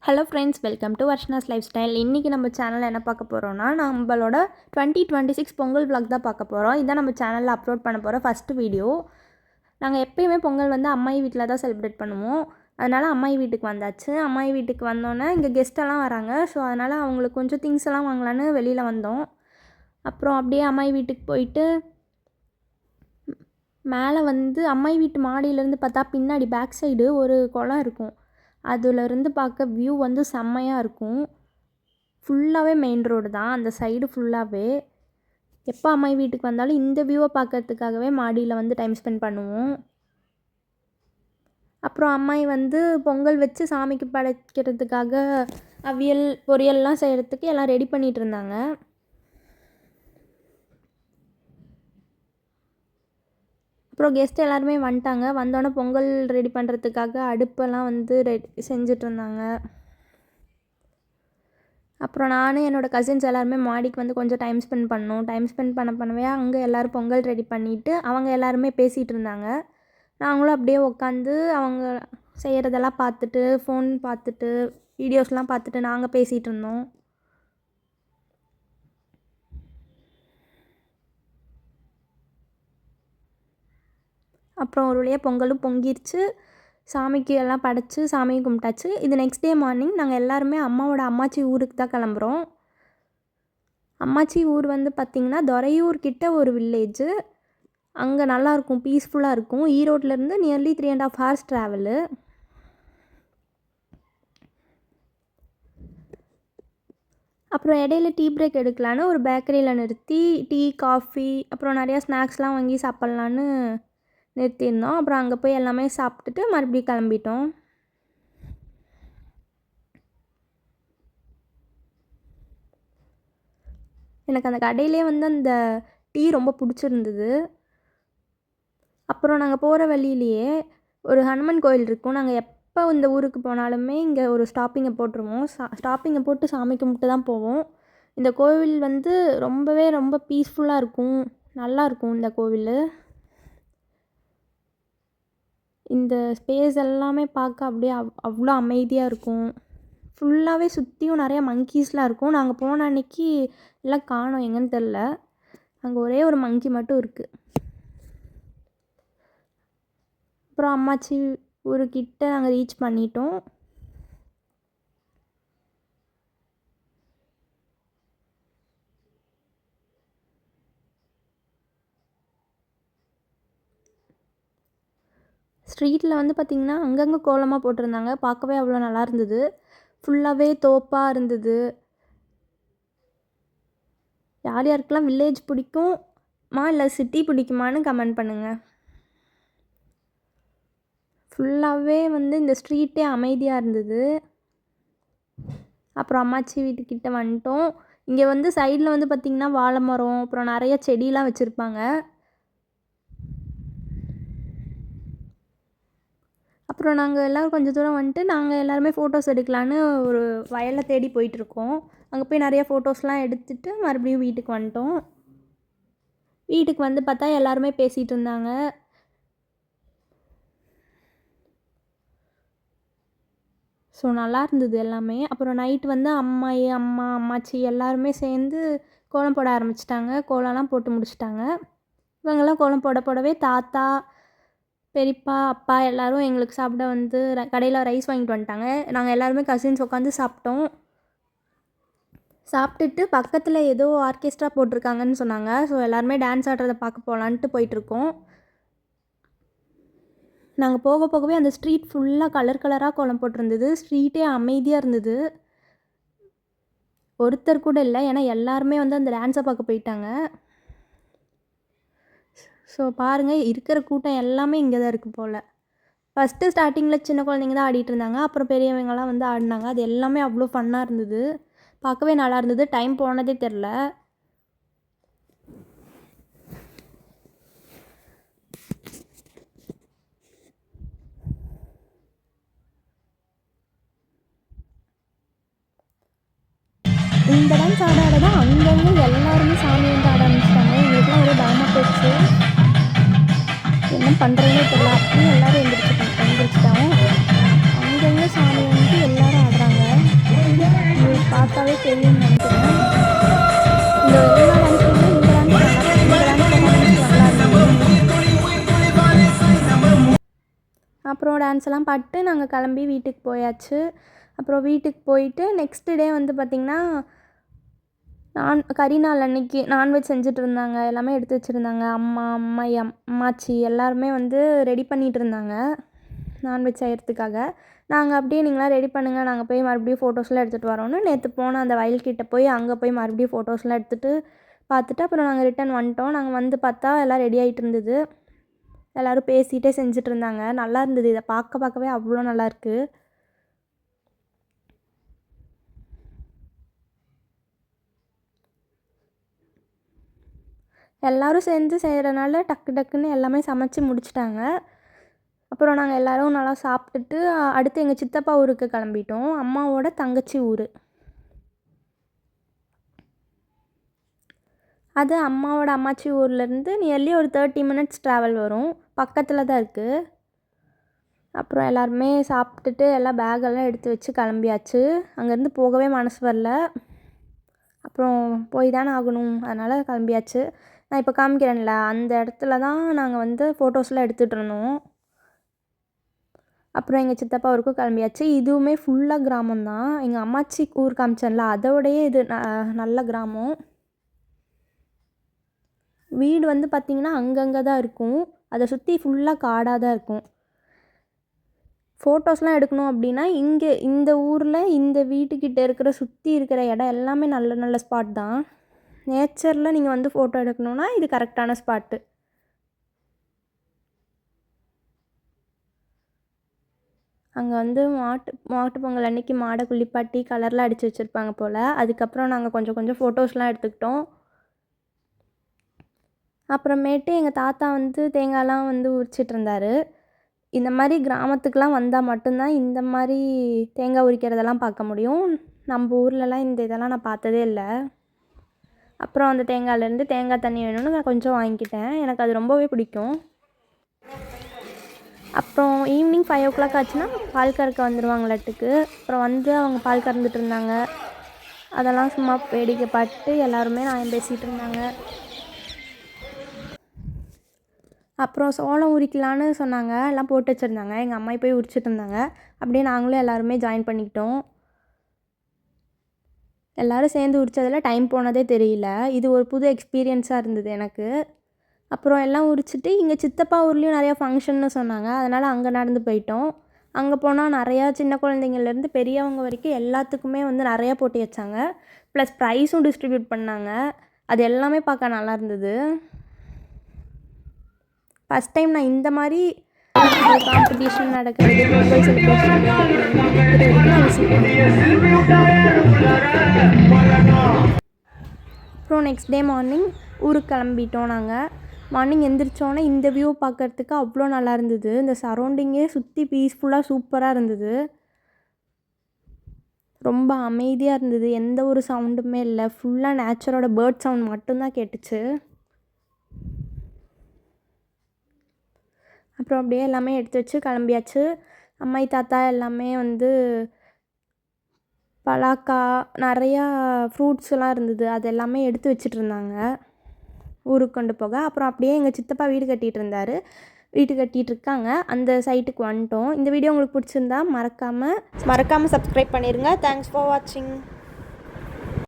Hello friends, welcome to Varshana's lifestyle. இன்றைக்கி நம்ம சேனலில் என்ன பார்க்க போகிறோன்னா, நம்மளோட 2026 பொங்கல் vlog தான் பார்க்க போகிறோம். இதான் நம்ம சேனலில் அப்லோட் பண்ண போகிற ஃபஸ்ட்டு வீடியோ. நாங்கள் எப்போயுமே பொங்கல் வந்து அம்மாயி வீட்டில் தான் செலிப்ரேட் பண்ணுவோம். அதனால் அம்மாயி வீட்டுக்கு வந்தாச்சு. அம்மாயி வீட்டுக்கு வந்தோன்னே இங்கே கெஸ்ட்டெல்லாம் வராங்க. ஸோ அதனால் அவங்களுக்கு கொஞ்சம் திங்ஸ் எல்லாம் வாங்கலான்னு வெளியில் வந்தோம். அப்புறம் அப்படியே அம்மாயி வீட்டுக்கு போயிட்டு மேலே வந்து அம்மாயி வீட்டு மாடியிலேருந்து பார்த்தா பின்னாடி பேக் சைடு ஒரு குளம் இருக்கும். அதுலேருந்து பார்க்க வியூ வந்து செம்மையாக இருக்கும். ஃபுல்லாகவே மெயின் ரோடு தான் அந்த சைடு ஃபுல்லாகவே. எப்போ அம்மாயி வீட்டுக்கு வந்தாலும் இந்த வியூவை பார்க்கறதுக்காகவே மாடியில் வந்து டைம் ஸ்பெண்ட் பண்ணுவோம். அப்புறம் அம்மாயி வந்து பொங்கல் வச்சு சாமிக்கு படைக்கிறதுக்காக அவியல் பொரியல்லாம் செய்கிறதுக்கு எல்லாம் ரெடி பண்ணிகிட்டு இருந்தாங்க. அப்புறம் கெஸ்ட் எல்லாருமே வந்துட்டாங்க. வந்தோடனே பொங்கல் ரெடி பண்ணுறதுக்காக அடுப்பெல்லாம் வந்து செஞ்சிட்ருந்தாங்க. அப்புறம் நானும் என்னோடய கசின்ஸ் எல்லாருமே மாடிக்கு வந்து கொஞ்சம் டைம் ஸ்பெண்ட் பண்ணோம். டைம் ஸ்பெண்ட் பண்ணவே அங்கே எல்லோரும் பொங்கல் ரெடி பண்ணிவிட்டு அவங்க எல்லாருமே பேசிகிட்டு இருந்தாங்க. நாங்களும் அப்படியே உட்காந்து அவங்க செய்கிறதெல்லாம் பார்த்துட்டு, ஃபோன் பார்த்துட்டு, வீடியோஸ்லாம் பார்த்துட்டு நாங்கள் பேசிகிட்டு இருந்தோம். அப்புறம் ஒரு வழியாக பொங்கலும் பொங்கிருச்சு. சாமிக்கு எல்லாம் படைச்சி சாமியை கும்பிட்டாச்சு. இது நெக்ஸ்ட் டே மார்னிங் நாங்கள் எல்லாருமே அம்மாவோட அம்மாச்சி ஊருக்கு தான் கிளம்புறோம். அம்மாச்சி ஊர் வந்து பார்த்திங்கன்னா துறையூர் கிட்ட ஒரு வில்லேஜு. அங்கே நல்லாயிருக்கும், பீஸ்ஃபுல்லாக இருக்கும். ஈரோட்லேருந்து நியர்லி 3.5 hours ட்ராவலு. அப்புறம் இடையில டீ பிரேக் எடுக்கலான்னு ஒரு பேக்கரியில் நிறுத்தி டீ, காஃபி அப்புறம் நிறையா ஸ்நாக்ஸ்லாம் வாங்கி சாப்பிட்லான்னு நிறுத்தியிருந்தோம். அப்புறம் அங்கே போய் எல்லாமே சாப்பிட்டுட்டு மறுபடியும் கிளம்பிட்டோம். எனக்கு அந்த கடையிலே வந்து அந்த டீ ரொம்ப பிடிச்சிருந்தது. அப்புறம் நாங்கள் போகிற வழியிலேயே ஒரு ஹனுமன் கோயில் இருக்கும். நாங்கள் எப்போ இந்த ஊருக்கு போனாலுமே இங்கே ஒரு ஸ்டாப்பிங்கை போட்டுருவோம். ஸ்டாப்பிங்கை போட்டு சாமி கும்பிட்டு தான் போவோம். இந்த கோவில் வந்து ரொம்ப பீஸ்ஃபுல்லாக இருக்கும், நல்லாயிருக்கும் இந்த கோவில். இந்த ஸ்பேஸ் எல்லாமே பார்க்க அப்படியே அவ்வளோ அமைதியாக இருக்கும். ஃபுல்லாகவே சுற்றியும் நிறையா மங்கீஸ்லாம் இருக்கும். நாங்கள் போன அன்றைக்கி எல்லாம் காணோம், எங்கன்னு தெரில. அங்கே ஒரே ஒரு மங்கி மட்டும் இருக்குது. அப்புறம் அம்மாச்சி ஊருக்கிட்ட நாங்கள் ரீச் பண்ணிட்டோம். ஸ்ட்ரீட்டில் வந்து பார்த்திங்கன்னா அங்கங்கே கோலமாக போட்டிருந்தாங்க. பார்க்கவே அவ்வளோ நல்லா இருந்தது. ஃபுல்லாகவே தோப்பாக இருந்தது. யார் யாருக்கெல்லாம் வில்லேஜ் பிடிக்குமா இல்லை சிட்டி பிடிக்குமான்னு கமெண்ட் பண்ணுங்கள். ஃபுல்லாகவே வந்து இந்த ஸ்ட்ரீட்டே அமைதியாக இருந்தது. அப்புறம் அம்மாச்சி வீட்டுக்கிட்ட வந்துட்டோம். இங்கே வந்து சைடில் வந்து பார்த்திங்கன்னா வாழை மரம் அப்புறம் நிறைய செடியெலாம் வச்சுருப்பாங்க. அப்புறம் நாங்கள் எல்லோரும் கொஞ்சம் தூரம் வந்துட்டு நாங்கள் எல்லாருமே ஃபோட்டோஸ் எடுக்கலான்னு ஒரு வயலை தேடி போயிட்டுருக்கோம். அங்கே போய் நிறைய ஃபோட்டோஸ்லாம் எடுத்துகிட்டு மறுபடியும் வீட்டுக்கு வந்துட்டோம். வீட்டுக்கு வந்து பார்த்தா எல்லாருமே பேசிகிட்டு இருந்தாங்க. ஸோ நல்லா இருந்தது எல்லாமே. அப்புறம் நைட் வந்து அம்மாச்சி எல்லாருமே சேர்ந்து கோலம் போட ஆரம்பிச்சிட்டாங்க. கோலம்லாம் போட்டு முடிச்சிட்டாங்க. இவங்கெல்லாம் கோலம் போடவே தாத்தா, பெரியப்பா, அப்பா எல்லோரும் எங்களுக்கு சாப்பிட வந்து கடையில் ரைஸ் வாங்கிட்டு வந்துட்டாங்க. நாங்கள் எல்லாருமே கசின்ஸ் உட்காந்து சாப்பிட்டோம். சாப்பிட்டுட்டு பக்கத்தில் ஏதோ ஆர்கெஸ்ட்ரா போட்டிருக்காங்கன்னு சொன்னாங்க. ஸோ எல்லாருமே டான்ஸ் ஆடுறதை பார்க்க போகலான்ட்டு போயிட்டுருக்கோம். நாங்கள் போகவே அந்த ஸ்ட்ரீட் ஃபுல்லாக கலராக கோலம் போட்டிருந்தது. ஸ்ட்ரீட்டே அமைதியாக இருந்தது. ஒருத்தர் கூட இல்லை, ஏன்னா எல்லாருமே வந்து அந்த டான்ஸை பார்க்க போயிட்டாங்க. ஸோ பாருங்கள், இருக்கிற கூட்டம் எல்லாமே இங்கே தான் இருக்குது போல். ஃபஸ்ட்டு ஸ்டார்டிங்கில் சின்ன குழந்தைங்க தான் ஆடிட்டு இருந்தாங்க. அப்புறம் பெரியவங்கலாம் வந்து ஆடினாங்க. அது எல்லாமே அவ்வளோ ஃபன்னாக இருந்தது. பார்க்கவே நல்லா இருந்தது. டைம் போனதே தெரில. இந்த டான்ஸ் ஆட தான் அங்கங்கே எல்லாருமே சாமி வந்து ஆட ஆரம்பிச்சிட்டாங்க. எங்களுக்குலாம் ஒரே பயமாக போச்சு. என்ன பண்ணுறதுனே தெரியல. அப்படியே எல்லோரும் எழுந்திரிச்சிட்டாங்க. அங்கங்கே சாமி வந்து எல்லோரும் ஆடுறாங்க. பார்த்தாவே தெரியும்னு நினைக்கிறேன். இந்த எல்லா டான்ஸுமே இந்த டான்ஸ் நல்லா இருந்தது. அப்புறம் டான்ஸ் எல்லாம் பாட்டு நாங்கள் கிளம்பி வீட்டுக்கு போயாச்சு. அப்புறம் வீட்டுக்கு போயிட்டு நெக்ஸ்ட் டே வந்து பார்த்திங்கன்னா கறி நாள் அன்னைக்கு நான்வெஜ் செஞ்சுட்டு இருந்தாங்க. எல்லாமே எடுத்து வச்சுருந்தாங்க. அம்மாச்சி எல்லாருமே வந்து ரெடி பண்ணிகிட்டு இருந்தாங்க நான்வெஜ் செய்கிறதுக்காக. நாங்கள் அப்படியே நீங்களாம் ரெடி பண்ணுங்கள், நாங்கள் போய் மறுபடியும் ஃபோட்டோஸ்லாம் எடுத்துகிட்டு வரோன்னு நேற்று போன அந்த வயல்கிட்ட போய் அங்கே போய் மறுபடியும் ஃபோட்டோஸ்லாம் எடுத்துகிட்டு பார்த்துட்டு அப்புறம் நாங்கள் ரிட்டன் வந்துட்டோம். நாங்கள் வந்து பார்த்தா எல்லாம் ரெடி ஆகிட்டு இருந்தது. எல்லோரும் பேசிகிட்டே செஞ்சுட்டு இருந்தாங்க. நல்லா இருந்தது. இதை பார்க்கவே அவ்வளோ நல்லாயிருக்கு. எல்லோரும் சேர்ந்து செய்கிறனால டக்கு டக்குன்னு எல்லாமே சமைச்சி முடிச்சிட்டாங்க. அப்புறம் நாங்கள் எல்லோரும் நல்லா சாப்பிட்டுட்டு அடுத்து எங்கள் சித்தப்பா ஊருக்கு கிளம்பிட்டோம். அம்மாவோட தங்கச்சி ஊர் அது. அம்மாவோட அம்மாச்சி ஊர்லேருந்து நியர்லி ஒரு 30 மினிட்ஸ் ட்ராவல் வரும். பக்கத்தில் தான் இருக்குது. அப்புறம் எல்லாருமே சாப்பிட்டுட்டு எல்லாம் பேக்கெல்லாம் எடுத்து வச்சு கிளம்பியாச்சு. அங்கேருந்து போகவே மனசு வரல. அப்புறம் போய் தானே ஆகணும், அதனால் கிளம்பியாச்சு. நான் இப்போ காமிக்கிறேன்ல அந்த இடத்துல தான் நாங்கள் வந்து ஃபோட்டோஸ்லாம் எடுத்துகிட்டு இருந்தோம். அப்புறம் எங்கள் சித்தப்பா ஊருக்கும் கிளம்பியாச்சு. இதுவுமே ஃபுல்லாக கிராமம்தான். எங்கள் அம்மாச்சி ஊர் காமிச்சேன்ல அதோடையே இது நல்ல கிராமம். வீடு வந்து பார்த்திங்கன்னா அங்கங்கே தான் இருக்கும். அதை சுற்றி ஃபுல்லாக காடாக தான் இருக்கும். ஃபோட்டோஸ்லாம் எடுக்கணும் அப்படின்னா இங்கே இந்த ஊரில் இந்த வீட்டுக்கிட்ட இருக்கிற சுற்றி இருக்கிற இடம் எல்லாமே நல்ல நல்ல ஸ்பாட் தான். நேச்சரில் நீங்கள் வந்து ஃபோட்டோ எடுக்கணுன்னா இது கரெக்டான ஸ்பாட்டு. அங்கே வந்து மாட்டு பொங்கல் அன்றைக்கி மாடை குளிப்பாட்டி கலர்லாம் அடித்து வச்சுருப்பாங்க போல். அதுக்கப்புறம் நாங்கள் கொஞ்சம் கொஞ்சம் ஃபோட்டோஸ்லாம் எடுத்துக்கிட்டோம். அப்புறமேட்டு எங்கள் தாத்தா வந்து தேங்காய்லாம் வந்து உரிச்சிட்டு இருந்தார். இந்த மாதிரி கிராமத்துக்கெலாம் வந்தால் மட்டும்தான் இந்த மாதிரி தேங்காய் உரிக்கிறதெல்லாம் பார்க்க முடியும். நம்ம ஊர்லலாம் இந்த இதெல்லாம் நான் பார்த்ததே இல்லை. அப்புறம் அந்த தேங்காயிலேருந்து தேங்காய் தண்ணி வேணும்னு நான் கொஞ்சம் வாங்கிக்கிட்டேன். எனக்கு அது ரொம்பவே பிடிக்கும். அப்புறம் ஈவினிங் 5 o'clock ஆச்சுன்னா பால் கறக்க வந்துடுவாங்களாட்டுக்கு. அப்புறம் வந்து அவங்க பால் கறந்துட்டு இருந்தாங்க. அதெல்லாம் சும்மா வேடிக்கை பார்த்துட்டு எல்லாருமே நான் பேசிகிட்டு இருந்தாங்க. அப்புறம் சோளம் உரிக்கலான்னு சொன்னாங்க. எல்லாம் போட்டு வச்சுருந்தாங்க. எங்கள் அம்மா போய் உரிச்சிட்டு இருந்தாங்க. அப்படியே நாங்களும் எல்லாருமே ஜாயின் பண்ணிக்கிட்டோம். எல்லோரும் சேர்ந்து உரித்ததில் டைம் போனதே தெரியல. இது ஒரு புது எக்ஸ்பீரியன்ஸாக இருந்தது எனக்கு. அப்புறம் எல்லாம் உரிச்சிட்டு இங்கே சித்தப்பா ஊர்லேயும் நிறையா ஃபங்க்ஷன்னு சொன்னாங்க. அதனால் அங்கே நடந்து போயிட்டோம். அங்கே போனால் நிறையா சின்ன குழந்தைங்கள்லேருந்து பெரியவங்க வரைக்கும் எல்லாத்துக்குமே வந்து நிறையா போட்டி வச்சாங்க. ப்ளஸ் ப்ரைஸும் டிஸ்ட்ரிபியூட் பண்ணாங்க. அது எல்லாமே பார்க்க நல்லா இருந்தது. ஃபஸ்ட் டைம் நான் இந்த மாதிரி காம்படிஷன் நடக்கிறது பொங்கல் செலிப்ரேஷன். அப்புறம் நெக்ஸ்ட் டே மார்னிங் ஊருக்கு கிளம்பிட்டோம். நாங்கள் மார்னிங் எந்திரிச்சோன்னே இந்த வியூ பார்க்குறதுக்கு அவ்வளோ நல்லா இருந்தது. இந்த சரௌண்டிங்கே சுற்றி பீஸ்ஃபுல்லாக சூப்பராக இருந்தது. ரொம்ப அமைதியாக இருந்தது. எந்த ஒரு சவுண்டுமே இல்லை. ஃபுல்லாக நேச்சரோட பேர்ட் சவுண்ட் மட்டும்தான் கேட்டுச்சு. அப்புறம் அப்படியே எல்லாமே எடுத்து வச்சு கிளம்பியாச்சு. அம்மாயி தாத்தா எல்லாமே வந்து பலாக்கா நிறையா ஃப்ரூட்ஸ்லாம் இருந்தது. அது எல்லாமே எடுத்து வச்சுட்டு இருந்தாங்க ஊருக்கு கொண்டு போக. அப்புறம் அப்படியே எங்கள் சித்தப்பா வீடு கட்டிகிட்டு இருந்தார். வீடு கட்டிகிட்டு இருக்காங்க. அந்த சைட்டுக்கு வந்துட்டோம். இந்த வீடியோ உங்களுக்கு பிடிச்சிருந்தா மறக்காமல் சப்ஸ்கிரைப் பண்ணிடுங்க. தேங்க்ஸ் ஃபார் வாட்சிங்.